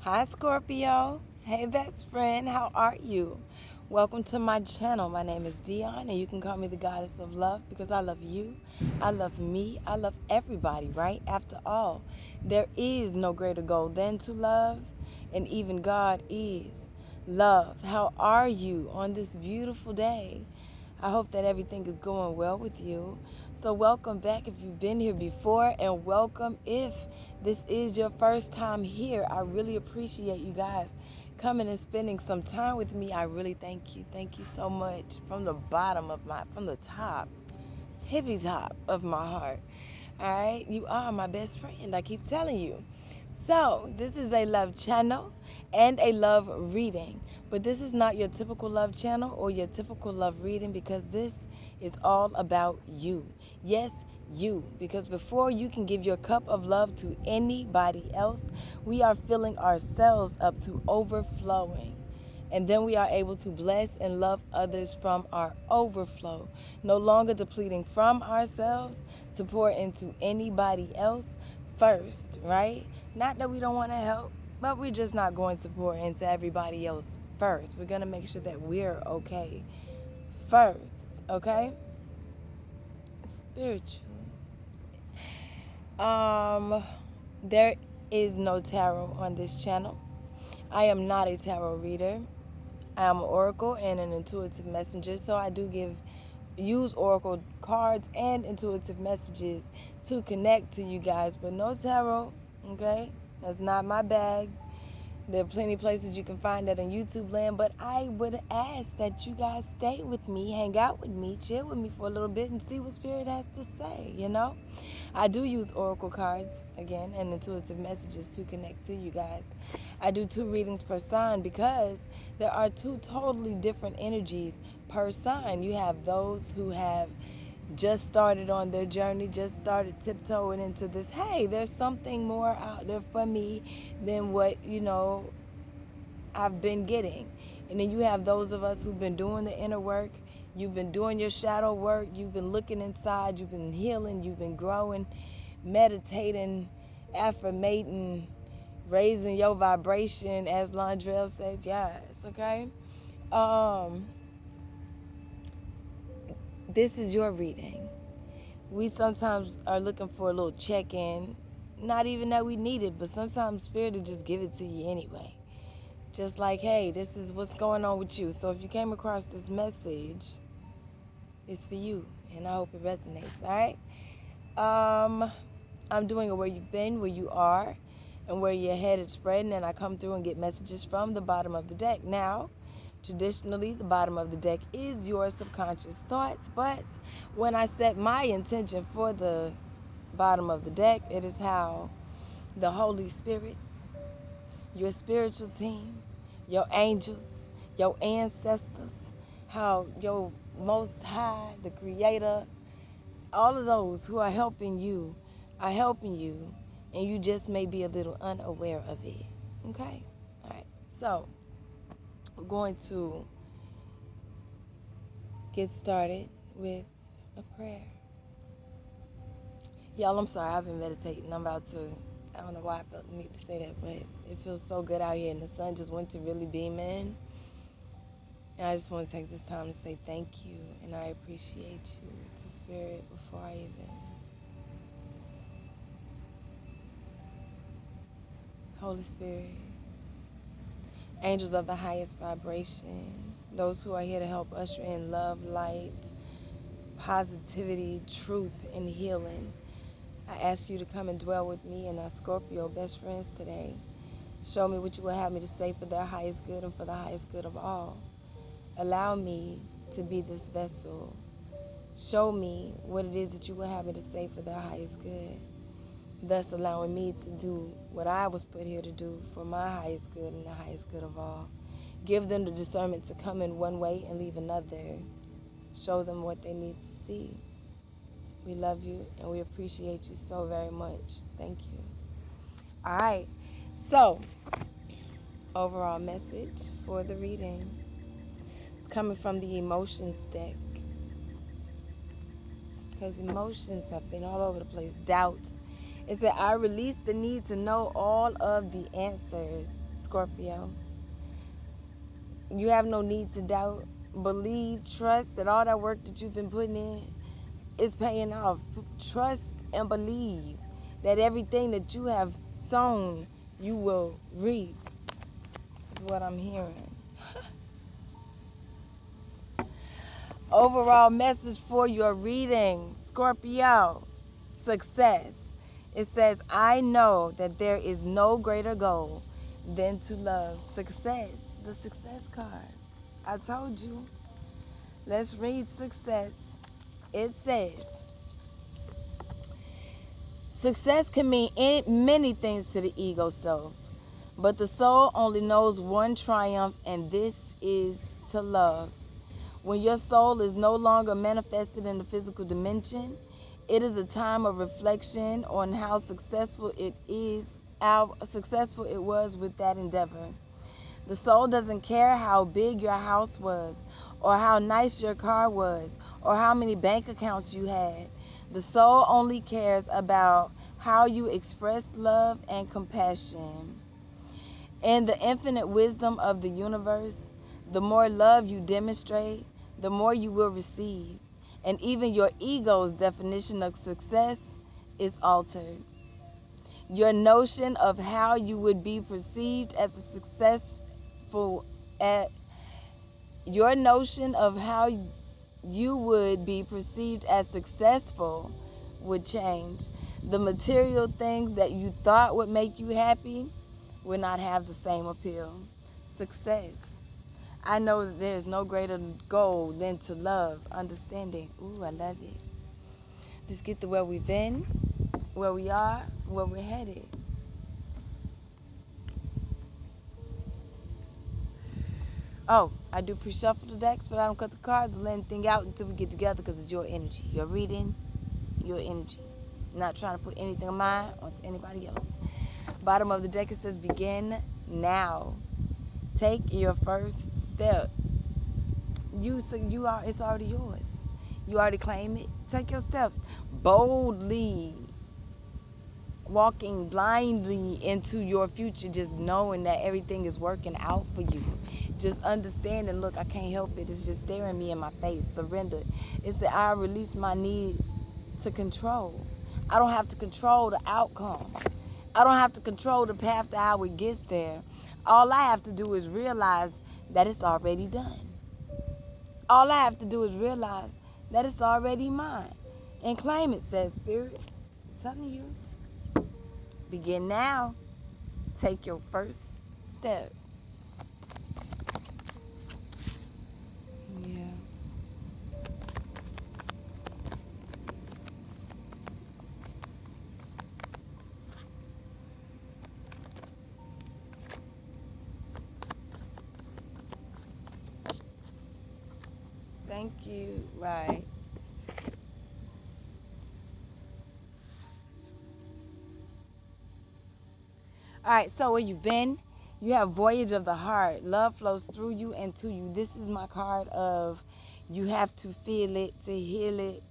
Hi, Scorpio. Hey, best friend. How are you? Welcome to my channel. My name is Dion, and you can call me the goddess of love because I love you. I love me. I love everybody, right? After all, there is no greater goal than to love, and even God is love. How are you on this beautiful day? I hope that everything is going well with you. So welcome back if you've been here before, and welcome if this is your first time here. I really appreciate you guys coming and spending some time with me. I really thank you. Thank you so much from the from the top, tippy top of my heart. All right, you are my best friend. I keep telling you. So, this is a love channel and a love reading. But this is not your typical love channel or your typical love reading because this is all about you. Yes, you. Because before you can give your cup of love to anybody else, we are filling ourselves up to overflowing. And then we are able to bless and love others from our overflow, no longer depleting from ourselves to pour into anybody else first, right? Not that we don't want to help, but we're just not going to pour into everybody else first. We're going to make sure that we're okay first, okay? Spiritual. Um, there is no tarot on this channel. I am not a tarot reader. I am an oracle and an intuitive messenger, so I do use oracle cards and intuitive messages to connect to you guys, but no tarot, okay? That's not my bag. There are plenty of places you can find that on YouTube land, but I would ask that you guys stay with me, hang out with me, chill with me for a little bit and see what Spirit has to say, you know? I do use oracle cards, again, and intuitive messages to connect to you guys. I do 2 readings per sign because there are 2 totally different energies per sign. You have those who have just started on their journey, just started tiptoeing into this. Hey, there's something more out there for me than what, I've been getting. And then you have those of us who've been doing the inner work. You've been doing your shadow work. You've been looking inside. You've been healing. You've been growing, meditating, affirmating, raising your vibration, as Londrell says. Yes, okay? Um, this is your reading. We sometimes are looking for a little check-in. Not even that we need it, but sometimes Spirit will just give it to you anyway. Just like, hey, this is what's going on with you. So if you came across this message, it's for you, and I hope it resonates, all right? I'm doing a where you've been, where you are, and where you're headed spreading, and I come through and get messages from the bottom of the deck. Now, traditionally, the bottom of the deck is your subconscious thoughts, but when I set my intention for the bottom of the deck, it is how the Holy Spirit, your spiritual team, your angels, your ancestors, how your Most High, the Creator, all of those who are helping you are helping you, and you just may be a little unaware of it. Okay? All right. So, we're going to get started with a prayer. Y'all, I'm sorry, I've been meditating. I don't know why I felt the need to say that, but it feels so good out here, and the sun just went to really beam in. And I just want to take this time to say thank you, and I appreciate you to Spirit before I even. Holy Spirit, angels of the highest vibration, those who are here to help usher in love, light, positivity, truth, and healing. I ask you to come and dwell with me and our Scorpio best friends today. Show me what you will have me to say for their highest good and for the highest good of all. Allow me to be this vessel. Show me what it is that you will have me to say for their highest good, thus allowing me to do what I was put here to do for my highest good and the highest good of all. Give them the discernment to come in one way and leave another. Show them what they need to see. We love you and we appreciate you so very much. Thank you. All right. So, overall message for the reading coming from the emotions deck, because emotions have been all over the place. Doubt. It said, I release the need to know all of the answers Scorpio. You have no need to doubt. Believe, trust that all that work that you've been putting in is paying off. Trust and believe that everything that you have sown, you will reap. Is what I'm hearing. Overall message for your reading, Scorpio, success. It says, I know that there is no greater goal than to love. Success, the success card. I told you. Let's read success. It says, success can mean many things to the ego self, but the soul only knows one triumph, and this is to love. When your soul is no longer manifested in the physical dimension, it is a time of reflection on how successful it was with that endeavor. The soul doesn't care how big your house was, or how nice your car was, or how many bank accounts you had. The soul only cares about how you express love and compassion. In the infinite wisdom of the universe, the more love you demonstrate, the more you will receive. And even your ego's definition of success is altered. Your notion of how you would be perceived as a successful at your notion of how you would be perceived as successful would change. The material things that you thought would make you happy will not have the same appeal. Success. I know that there's no greater goal than to love, understanding. Ooh, I love it. Let's get to where we've been, where we are, where we're headed. Oh, I do pre-shuffle the decks, but I don't cut the cards and let anything out until we get together because it's your energy. Your reading, your energy. I'm not trying to put anything of mine onto anybody else. Bottom of the deck, it says begin now. Take your first step. It's already yours. You already claim it. Take your steps boldly, walking blindly into your future, just knowing that everything is working out for you. Just understanding, look, I can't help it. It's just staring me in my face. Surrender. It's that I release my need to control. I don't have to control the outcome. I don't have to control the path to how it gets there. All I have to do is realize that it's already done. All I have to do is realize that it's already mine. And claim it, says Spirit. I'm telling you. Begin now. Take your first step. Yeah. Thank you. Right. All right, so where you've been, you have Voyage of the Heart. Love flows through you and to you. This is my card of you have to feel it to heal it.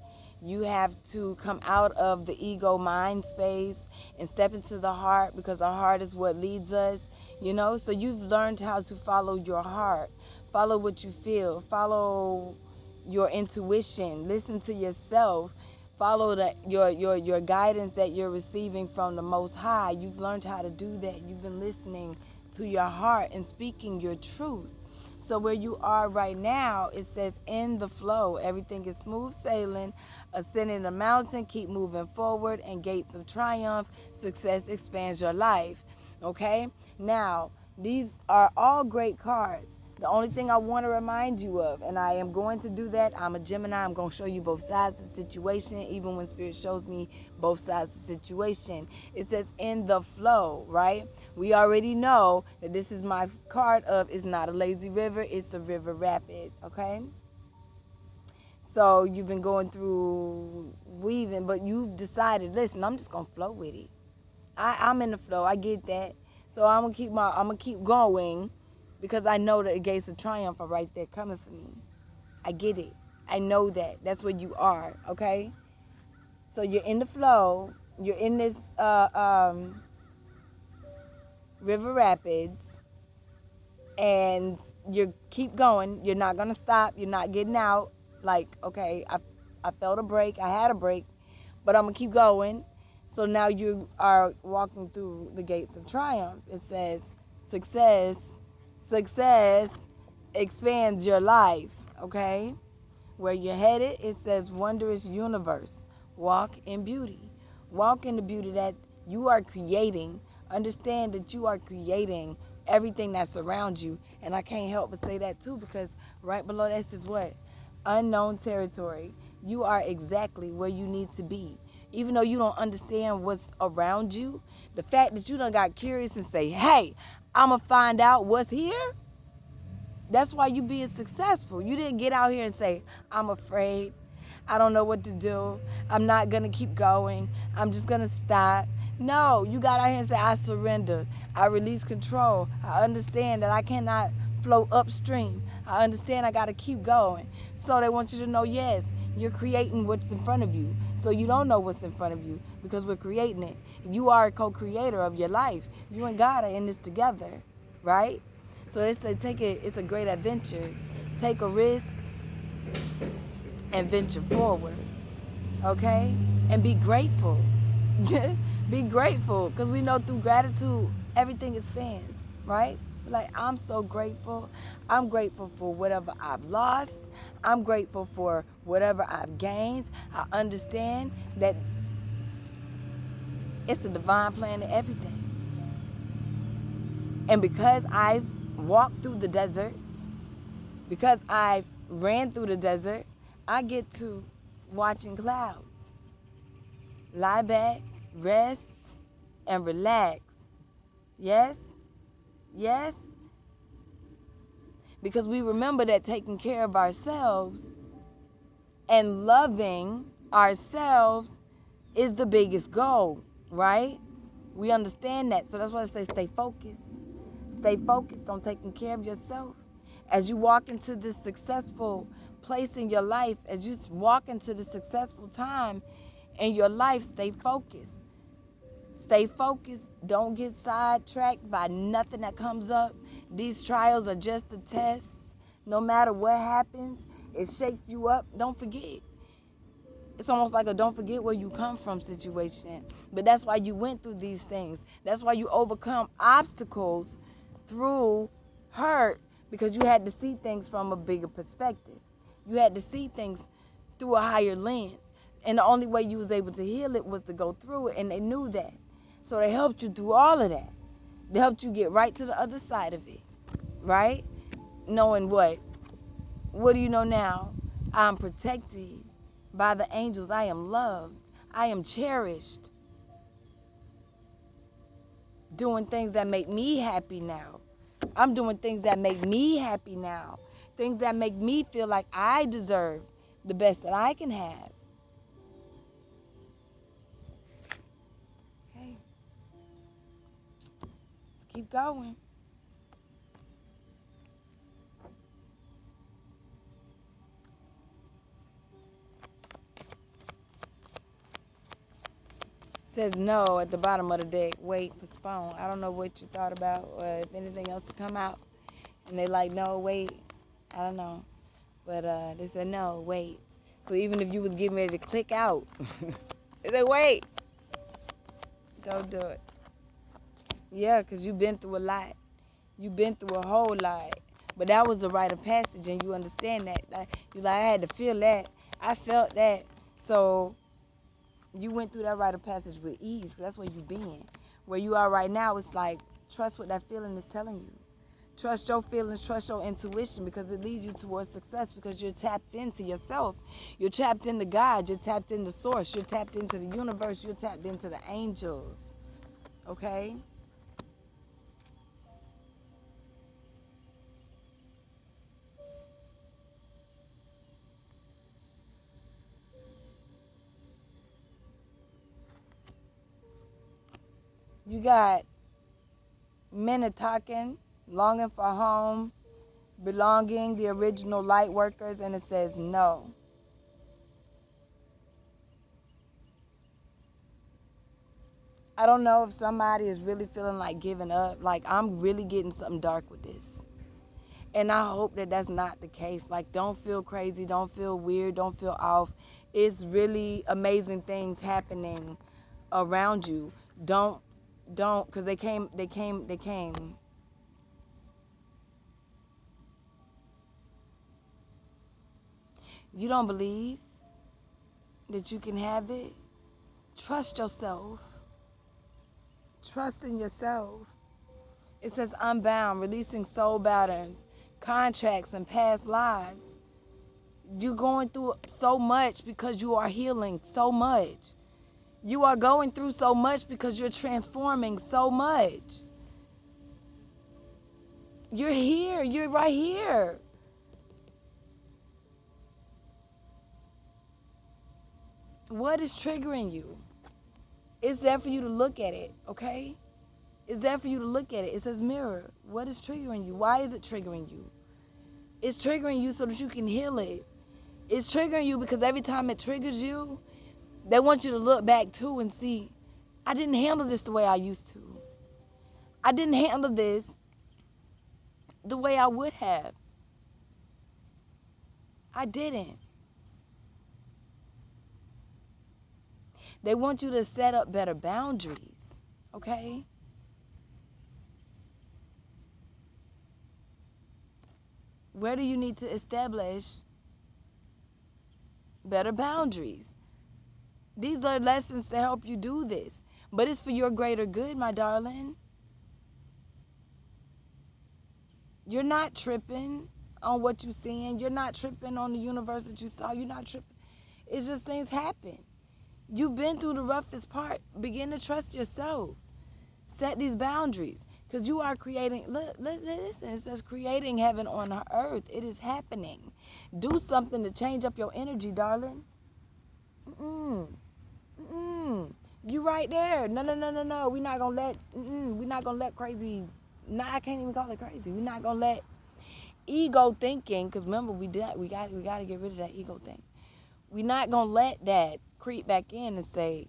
You have to come out of the ego mind space and step into the heart, because our heart is what leads us, you know? So you've learned how to follow your heart. Follow what you feel. Follow your intuition. Listen to yourself. Follow your guidance that you're receiving from the Most High. You've learned how to do that. You've been listening to your heart and speaking your truth. So where you are right now, it says in the flow. Everything is smooth sailing, ascending the mountain, keep moving forward, and gates of triumph. Success expands your life. Okay? Now, these are all great cards. The only thing I want to remind you of, and I am going to do that, I'm a Gemini, I'm going to show you both sides of the situation, even when Spirit shows me both sides of the situation. It says in the flow, right? We already know that this is my card of, it's not a lazy river, it's a river rapid, okay? So you've been going through weaving, but you've decided, listen, I'm just going to flow with it. I'm in the flow, I get that. So I'm going to keep going, because I know that the gates of triumph are right there coming for me. I get it. I know that. That's where you are, okay? So you're in the flow. You're in this river rapids. and you keep going. You're not gonna stop. You're not getting out. Like, okay, I felt a break. I had a break, but I'm gonna keep going. So now you are walking through the gates of triumph. It says success, success expands your life. Okay, where you're headed, it says wondrous universe. Walk in beauty. Walk in the beauty that you are creating. Understand that you are creating everything that's around you. And I can't help but say that too, because right below that is what? Unknown territory. You are exactly where you need to be. Even though you don't understand what's around you, the fact that you done got curious and say, hey, I'm going to find out what's here. That's why you being successful. You didn't get out here and say, I'm afraid. I don't know what to do. I'm not going to keep going. I'm just going to stop. No, you got out here and say, I surrender. I release control. I understand that I cannot flow upstream. I understand I got to keep going. So they want you to know, yes, you're creating what's in front of you. So you don't know what's in front of you because we're creating it. You are a co-creator of your life. You and God are in this together, right? So they say take it, it's a great adventure. Take a risk and venture forward. Okay? And be grateful. Be grateful. Because we know through gratitude, everything expands, right? Like, I'm so grateful. I'm grateful for whatever I've lost. I'm grateful for whatever I've gained. I understand that it's a divine plan to everything. And because I walked through the deserts, because I ran through the desert, I get to watching clouds. Lie back, rest, and relax. Yes? Yes? Because we remember that taking care of ourselves and loving ourselves is the biggest goal, right? We understand that. So that's why I say stay focused. Stay focused on taking care of yourself. As you walk into this successful place in your life, as you walk into the successful time in your life, stay focused. Stay focused. Don't get sidetracked by nothing that comes up. These trials are just a test. No matter what happens, it shakes you up. Don't forget. It's almost like a don't forget where you come from situation. But that's why you went through these things. That's why you overcome obstacles through hurt, because you had to see things from a bigger perspective. You had to see things through a higher lens. And the only way you was able to heal it was to go through it, and they knew that. So they helped you through all of that. They helped you get right to the other side of it, right? Knowing what? What do you know now? I'm protected by the angels. I am loved. I am cherished. Doing things that make me happy now. I'm doing things that make me happy now. Things that make me feel like I deserve the best that I can have. Hey, let's keep going. Says no at the bottom of the deck. Wait, postpone. I don't know what you thought about or if anything else to come out. And they like, no, wait. I don't know. But they said, no, wait. So even if you was getting ready to click out, they said, wait. Don't do it. Yeah, because you've been through a lot. You've been through a whole lot. But that was a rite of passage, and you understand that. You like, I had to feel that. I felt that. So you went through that rite of passage with ease, because that's where you've been. Where you are right now, it's like, trust what that feeling is telling you. Trust your feelings, trust your intuition, because it leads you towards success, because you're tapped into yourself. You're tapped into God. You're tapped into source. You're tapped into the universe. You're tapped into the angels. Okay? You got Minnetonka, longing for home, belonging, the original light workers, and it says no. I don't know if somebody is really feeling like giving up. Like, I'm really getting something dark with this. And I hope that that's not the case. Like, don't feel crazy, don't feel weird, don't feel off. It's really amazing things happening around you. Don't, because they came. You don't believe that you can have it? Trust yourself. Trust in yourself. It says unbound, releasing soul patterns, contracts, and past lives. You're going through so much because you are healing so much. You are going through so much because you're transforming so much. You're here. You're right here. What is triggering you? It's there for you to look at it, okay? It's there for you to look at it. It says mirror. What is triggering you? Why is it triggering you? It's triggering you so that you can heal it. It's triggering you because every time it triggers you, they want you to look back too and see, I didn't handle this the way I used to. I didn't handle this the way I would have. I didn't. They want you to set up better boundaries, okay? Where do you need to establish better boundaries? These are lessons to help you do this. But it's for your greater good, my darling. You're not tripping on what you're seeing. You're not tripping on the universe that you saw. You're not tripping. It's just things happen. You've been through the roughest part. Begin to trust yourself. Set these boundaries. Because you are creating, listen, it says creating heaven on earth. It is happening. Do something to change up your energy, darling. You right there. No. We're not gonna let crazy. No, I can't even call it crazy. We're not gonna let ego thinking. Because remember, we got to get rid of that ego thing. We're not gonna let that creep back in and say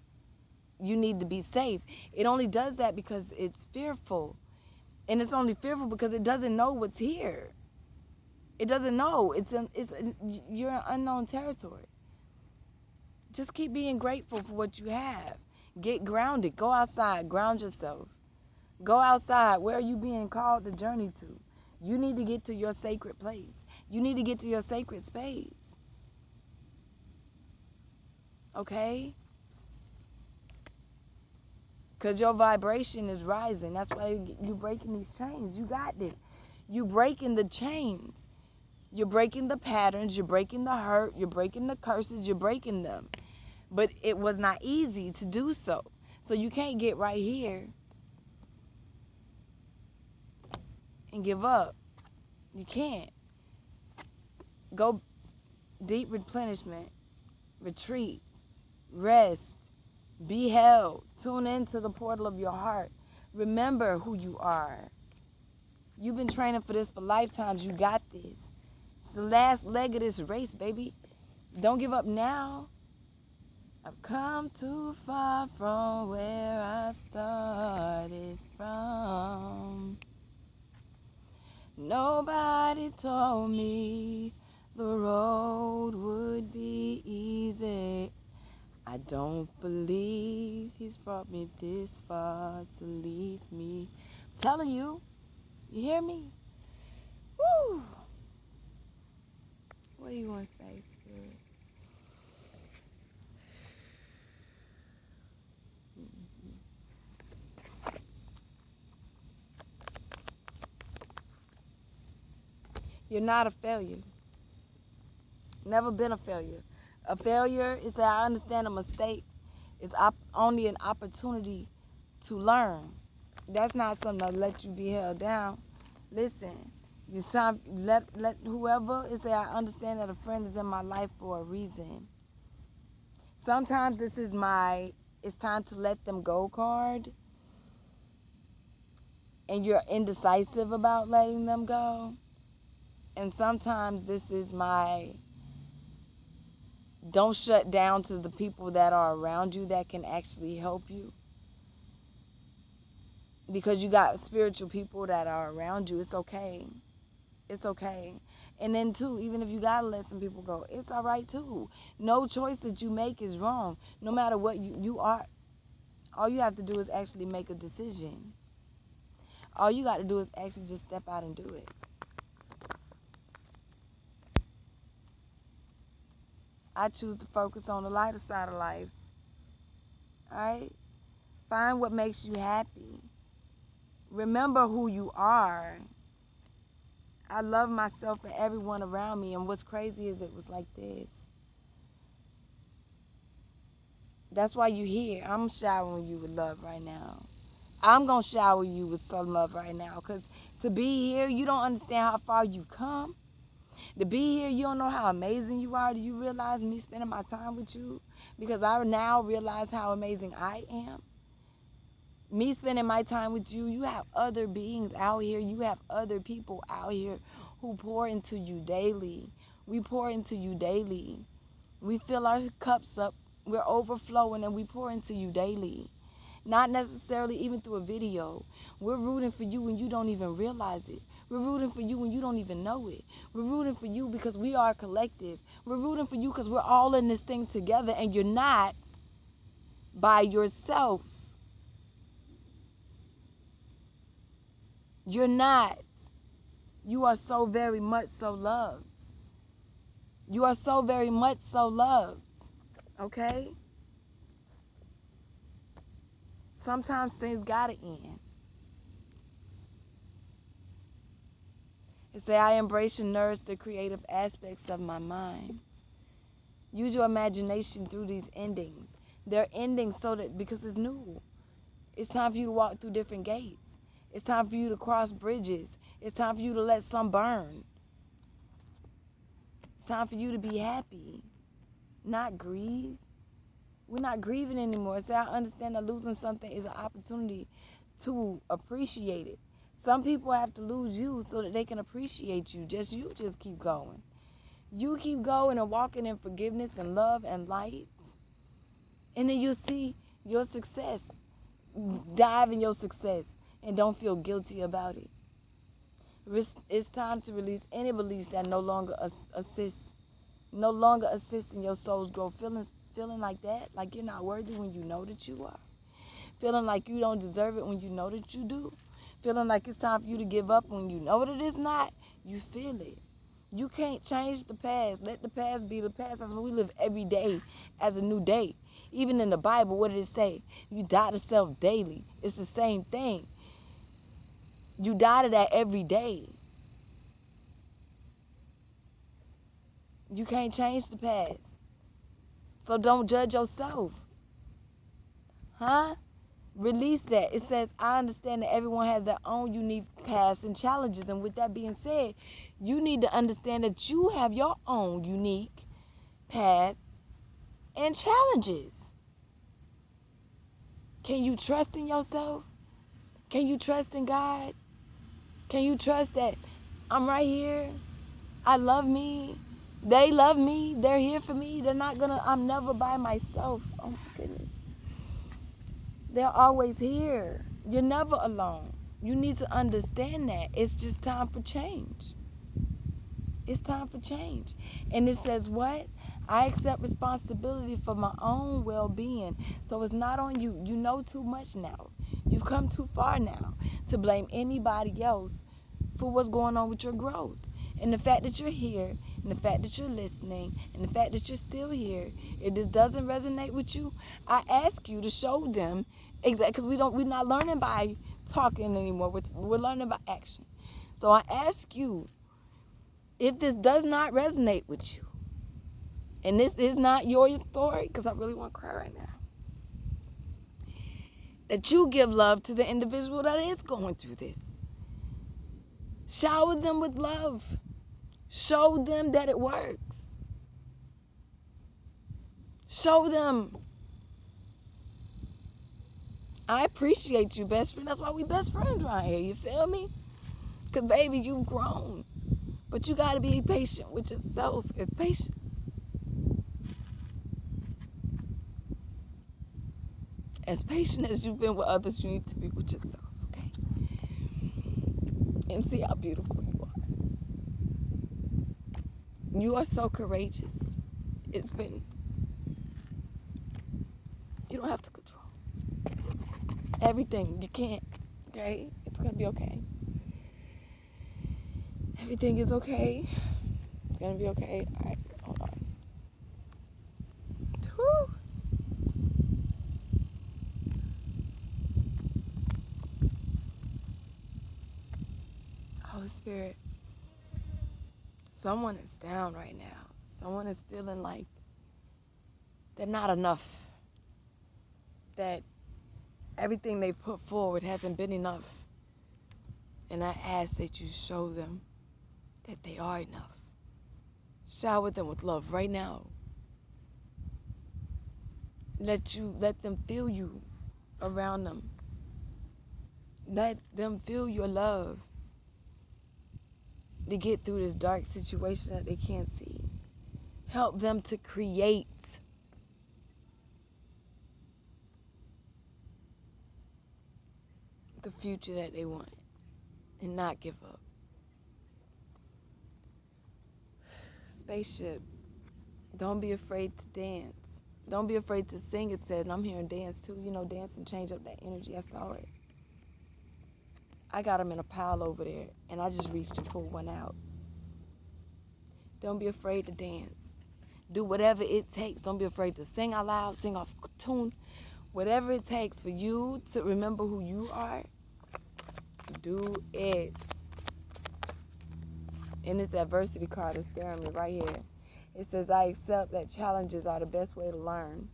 you need to be safe. It only does that because it's fearful, and it's only fearful because it doesn't know what's here. It doesn't know. You're in unknown territory. Just keep being grateful for what you have. Get grounded. Go outside. Ground yourself. Go outside. Where are you being called to journey to? You need to get to your sacred place. You need to get to your sacred space. Okay? Because your vibration is rising. That's why you're breaking these chains. You got this. You're breaking the chains. You're breaking the patterns. You're breaking the hurt. You're breaking the curses. You're breaking them. But it was not easy to do so. So you can't get right here and give up. You can't. Go deep replenishment, retreat, rest, be held. Tune into the portal of your heart. Remember who you are. You've been training for this for lifetimes. You got this. It's the last leg of this race, baby. Don't give up now. I've come too far from where I started from. Nobody told me the road would be easy. I don't believe he's brought me this far to leave me. I'm telling you, you hear me? Woo! What do you want to say, Spirit? You're not a failure. Never been a failure. A failure is that I understand a mistake is only an opportunity to learn. That's not something to let you be held down. Listen, let whoever is that I understand that a friend is in my life for a reason. Sometimes this is it's time to let them go card. And you're indecisive about letting them go. And sometimes this is don't shut down to the people that are around you that can actually help you. Because you got spiritual people that are around you. It's okay. It's okay. And then too, even if you gotta let some people go, it's all right too. No choice that you make is wrong. No matter what you are, all you have to do is actually make a decision. All you got to do is actually just step out and do it. I choose to focus on the lighter side of life. All right? Find what makes you happy. Remember who you are. I love myself and everyone around me. And what's crazy is it was like this. That's why you here. I'm showering you with love right now. I'm going to shower you with some love right now. Because to be here, you don't understand how far you've come. To be here, you don't know how amazing you are. Do you realize me spending my time with you? Because I now realize how amazing I am. Me spending my time with you, you have other beings out here. You have other people out here who pour into you daily. We pour into you daily. We fill our cups up. We're overflowing and we pour into you daily. Not necessarily even through a video. We're rooting for you when you don't even realize it. We're rooting for you when you don't even know it. We're rooting for you because we are a collective. We're rooting for you because we're all in this thing together and you're not by yourself. You're not. You are so very much so loved. You are so very much so loved. Okay? Sometimes things gotta end. It say, I embrace and nourish the creative aspects of my mind. Use your imagination through these endings. They're endings so that because it's new. It's time for you to walk through different gates. It's time for you to cross bridges. It's time for you to let some burn. It's time for you to be happy, not grieve. We're not grieving anymore. So I understand that losing something is an opportunity to appreciate it. Some people have to lose you so that they can appreciate you. You just keep going. You keep going and walking in forgiveness and love and light. And then you'll see your success. Dive in your success and don't feel guilty about it. It's time to release any beliefs that no longer assist in your soul's growth. Feeling like that, like you're not worthy when you know that you are. Feeling like you don't deserve it when you know that you do. Feeling like it's time for you to give up when you know that it's not. You feel it. You can't change the past. Let the past be the past. That's why we live every day as a new day. Even in the Bible, what did it say? You die to self daily. It's the same thing. You die to that every day. You can't change the past. So don't judge yourself. Huh? Release that. It says, I understand that everyone has their own unique past and challenges. And with that being said, you need to understand that you have your own unique path and challenges. Can you trust in yourself? Can you trust in God? Can you trust that I'm right here? I love me. They love me. They're here for me. I'm never by myself. Oh my goodness. They're always here. You're never alone. You need to understand that. It's just time for change. It's time for change. And it says what? I accept responsibility for my own well-being. So it's not on you. You know too much now. You've come too far now to blame anybody else for what's going on with your growth. And the fact that you're here, and the fact that you're listening, and the fact that you're still here, if this doesn't resonate with you, I ask you to show them exactly, because we're not learning by talking anymore. We're learning by action. So I ask you, if this does not resonate with you, and this is not your story, because I really want to cry right now, that you give love to the individual that is going through this. Shower them with love. Show them that it works. Show them. I appreciate you, best friend. That's why we best friends right here. You feel me? Because, baby, you've grown. But you got to be patient with yourself. It's patient. As patient as you've been with others, you need to be with yourself, okay? And see how beautiful you are. You are so courageous. It's been, you don't have to control everything. You can't, okay? It's gonna be okay. Everything is okay. It's gonna be okay. All right, hold on. Whew. Holy Spirit, someone is down right now. Someone is feeling like they're not enough. That everything they put forward hasn't been enough. And I ask that you show them that they are enough. Shower them with love right now. Let them feel you around them. Let them feel your love to get through this dark situation that they can't see. Help them to create the future that they want and not give up. Spaceship, don't be afraid to dance. Don't be afraid to sing, it said, and I'm hearing dance too. You know, dance and change up that energy. I saw it. I got them in a pile over there, and I just reached to pull one out. Don't be afraid to dance. Do whatever it takes. Don't be afraid to sing out loud, sing off tune. Whatever it takes for you to remember who you are, do it. And this adversity card is staring me right here. It says, I accept that challenges are the best way to learn.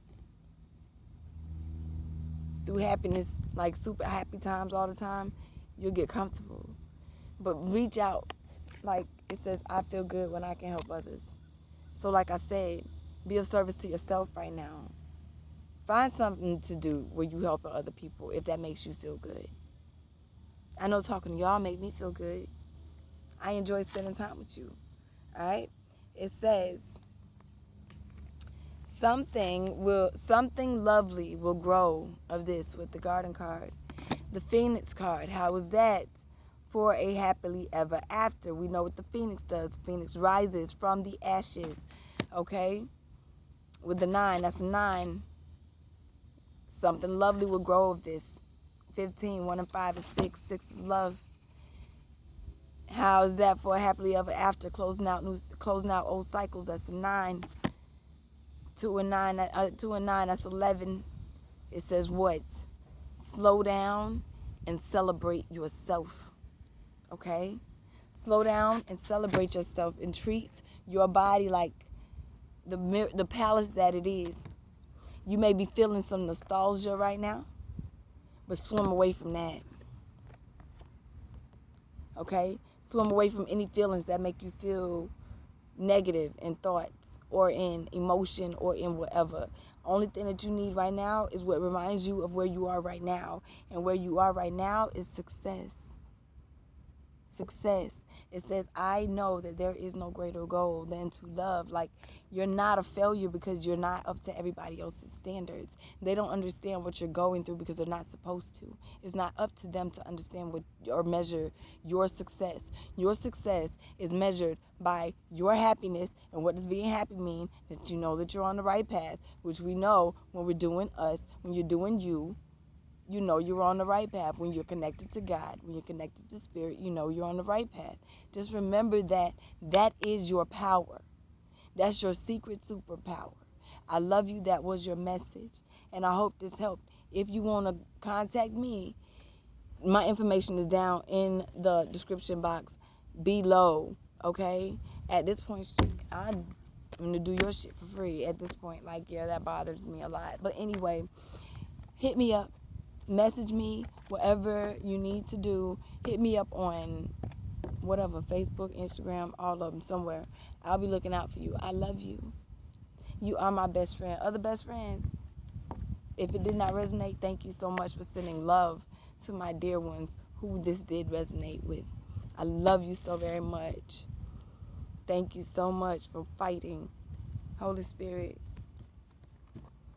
Through happiness, like super happy times all the time, you'll get comfortable. But reach out. Like it says, I feel good when I can help others. So like I said, be of service to yourself right now. Find something to do where you help other people if that makes you feel good. I know talking to y'all make me feel good. I enjoy spending time with you. All right? It says, something lovely will grow of this with the garden card. The Phoenix card, how is that for a happily ever after? We know what the Phoenix does. The Phoenix rises from the ashes, okay? With the 9, that's a 9. Something lovely will grow of this. 15, 1 and 5 is 6. 6 is love. How is that for a happily ever after? Closing out old cycles, that's a 9. 2 and 9, that's 11. It says what? Slow down and celebrate yourself. Okay? Slow down and celebrate yourself and treat your body like the palace that it is. You may be feeling some nostalgia right now, but swim away from that. Okay? Swim away from any feelings that make you feel negative in thoughts or in emotion or in whatever. Only thing that you need right now is what reminds you of where you are right now. And where you are right now is success. Success. It says, I know that there is no greater goal than to love. Like, you're not a failure because you're not up to everybody else's standards. They don't understand what you're going through because they're not supposed to. It's not up to them to understand what or measure your success. Your success is measured by your happiness. And what does being happy mean? That you know that you're on the right path, which we know when we're doing us, when you're doing you. You know you're on the right path. When you're connected to God, when you're connected to Spirit, you know you're on the right path. Just remember that that is your power. That's your secret superpower. I love you. That was your message. And I hope this helped. If you want to contact me, my information is down in the description box below, okay? At this point, I'm going to do your shit for free at this point. Like, yeah, that bothers me a lot. But anyway, hit me up. Message me, whatever you need to do. Hit me up on whatever, Facebook, Instagram, all of them, somewhere. I'll be looking out for you. I love you. You are my best friend. Other best friends, if it did not resonate, thank you so much for sending love to my dear ones who this did resonate with. I love you so very much. Thank you so much for fighting. Holy Spirit,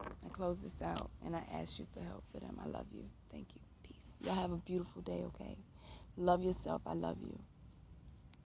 I close this out and I ask you for help for them. I love you. Thank you. Peace. Y'all have a beautiful day, okay? Love yourself. I love you.